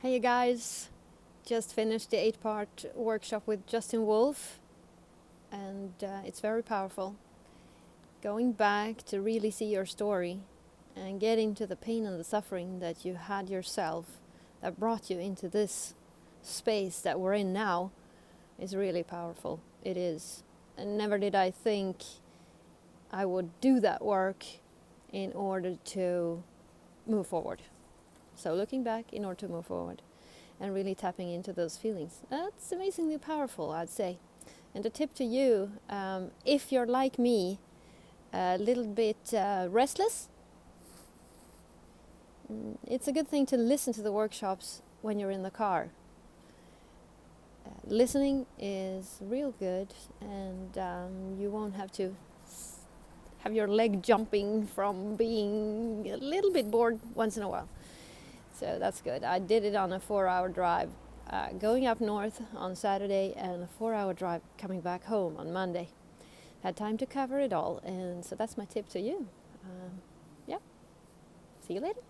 Hey you guys, just finished the 8-part workshop with Justin Wolf, and it's very powerful. Going back to really see your story and getting to the pain and the suffering that you had yourself that brought you into this space that we're in now is really powerful. It is. And never did I think I would do that work in order to move forward. So looking back in order to move forward and really tapping into those feelings. That's amazingly powerful, I'd say. And a tip to you, if you're like me, a little bit restless, it's a good thing to listen to the workshops when you're in the car. Listening is real good, and you won't have to have your leg jumping from being a little bit bored once in a while. So that's good. I did it on a 4-hour drive going up north on Saturday and a 4-hour drive coming back home on Monday. Had time to cover it all, and so that's my tip to you. Yeah. See you later.